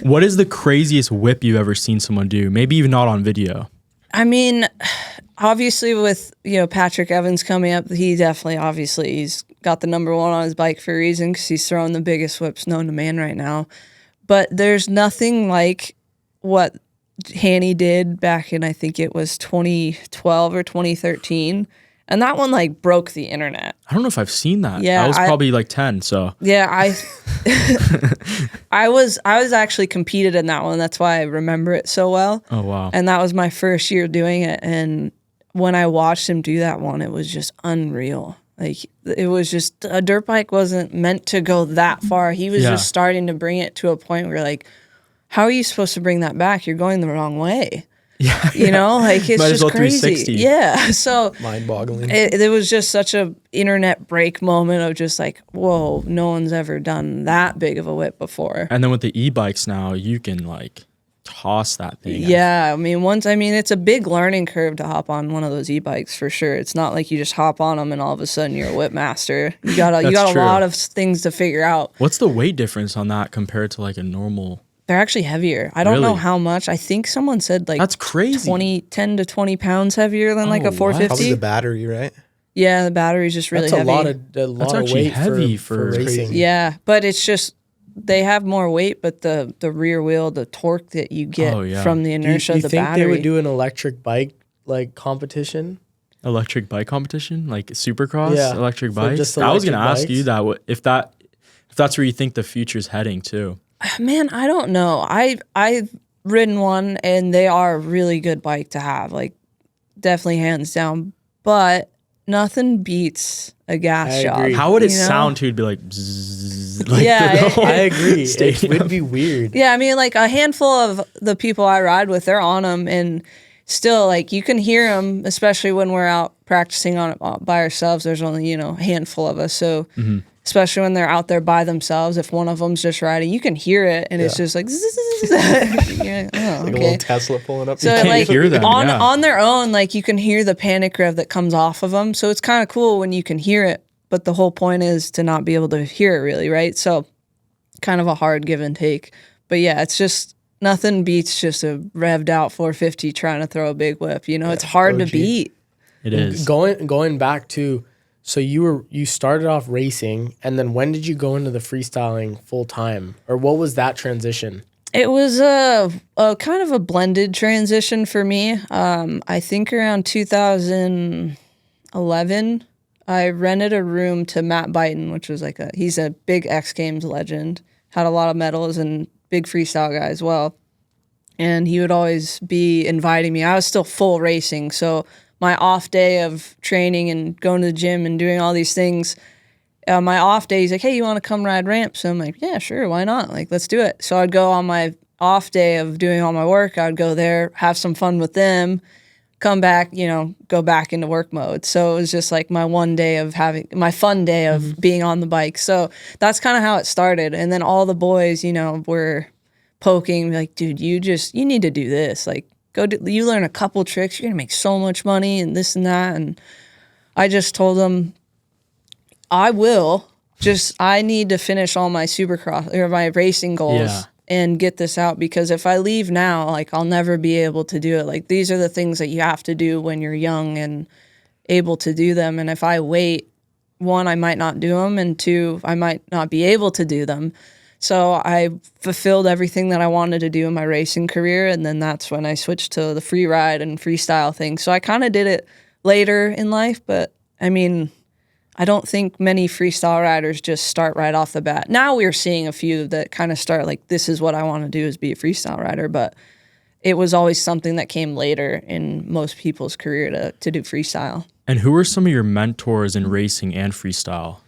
What is the craziest whip you've ever seen someone do? Maybe even not on video. I mean, obviously with, Patrick Evans coming up, he definitely, obviously, he's got the number one on his bike for a reason because he's throwing the biggest whips known to man right now. But there's nothing like what Hanny did back in, I think it was 2012 or 2013. And that one like broke the internet. I don't know if I've seen that. Yeah, I was probably like 10, so. Yeah, I was actually competed in that one. That's why I remember it so well. Oh, wow. And that was my first year doing it. And when I watched him do that one, it was just unreal. Like, it was just, a dirt bike wasn't meant to go that far. He was just starting to bring it to a point where, like, how are you supposed to bring that back? You're going the wrong way. Yeah. Like, it's just crazy. Yeah. So mind-boggling. It was just such a internet break moment of just like, whoa, no one's ever done that big of a whip before. And then with the e-bikes now, you can like toss that thing. Yeah. It's a big learning curve to hop on one of those e-bikes for sure. It's not like you just hop on them and all of a sudden you're a whip master. You got a lot of things to figure out. What's the weight difference on that compared to like a normal? They're actually heavier. I don't know how much. I think someone said like that's crazy. 10 to 20 pounds heavier than like a 450. Probably the battery, right? Yeah, the battery's just really heavy. That's actually weight heavy for racing. Yeah, but it's just they have more weight, but the rear wheel, the torque that you get from the inertia of the battery. Do you think they would do an electric bike like competition? Electric bike competition, like Supercross, electric bike. I was gonna ask you that if that's where you think the future's heading too. Man, I don't know. I've ridden one, and they are a really good bike to have, like definitely hands down. But nothing beats a gas shop. How would it sound to be like? Bzzz, like I agree. It would be weird. Yeah, I mean, like a handful of the people I ride with, they're on them, and still, like you can hear them, especially when we're out practicing on it by ourselves. There's only a handful of us, so. Mm-hmm. Especially when they're out there by themselves, if one of them's just riding, you can hear it, and it's just like, like a little Tesla pulling up. So you can't hear them, on their own, like you can hear the panic rev that comes off of them. So it's kind of cool when you can hear it, but the whole point is to not be able to hear it really, right? So kind of a hard give and take. But yeah, it's just nothing beats just a revved out 450 trying to throw a big whip. It's hard to beat. It is. Going back to. So you started off racing, and then when did you go into the freestyling full time, or what was that transition? It was a kind of a blended transition for me. I think around 2011, I rented a room to Matt Byton, which was he's a big X Games legend, had a lot of medals and big freestyle guy as well. And he would always be inviting me. I was still full racing, so my off day of training and going to the gym and doing all these things, my off day, he's like, hey, you want to come ride ramps? So I'm like, yeah, sure, why not? Like, let's do it. So I'd go on my off day of doing all my work. I'd go there, have some fun with them, come back, go back into work mode. So it was just like my one day of having my fun day of being on the bike. So that's kind of how it started. And then all the boys, were poking like, dude, you need to do this. Like, you learn a couple tricks, you're going to make so much money and this and that. And I just told them, I need to finish all my Supercross or my racing goals and get this out, because if I leave now, like I'll never be able to do it. Like these are the things that you have to do when you're young and able to do them. And if I wait, one, I might not do them, and two, I might not be able to do them. So I fulfilled everything that I wanted to do in my racing career, and then that's when I switched to the free ride and freestyle thing. So I kind of did it later in life, but I mean, I don't think many freestyle riders just start right off the bat. Now we're seeing a few that kind of start like, this is what I want to do, is be a freestyle rider, but it was always something that came later in most people's career to do freestyle. And who were some of your mentors in racing and freestyle?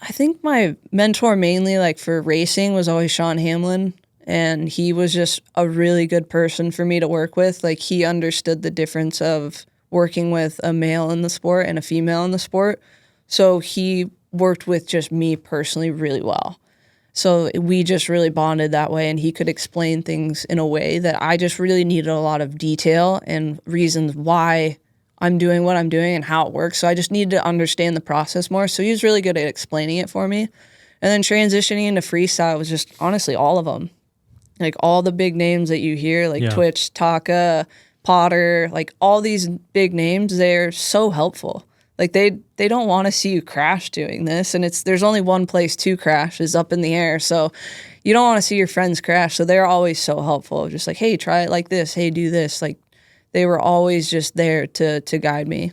I think my mentor mainly, like for racing, was always Sean Hamlin, and he was just a really good person for me to work with. Like he understood the difference of working with a male in the sport and a female in the sport. So he worked with just me personally really well. So we just really bonded that way, and he could explain things in a way that I just really needed a lot of detail and reasons why I'm doing what I'm doing and how it works. So I just needed to understand the process more. So he was really good at explaining it for me. And then transitioning into freestyle was just honestly all of them. Like all the big names that you hear, like Twitch, Taka, Potter, like all these big names, they're so helpful. Like they don't want to see you crash doing this, and there's only one place to crash is up in the air. So you don't want to see your friends crash. So they're always so helpful. Just like, hey, try it like this. Hey, do this. Like they were always just there to guide me.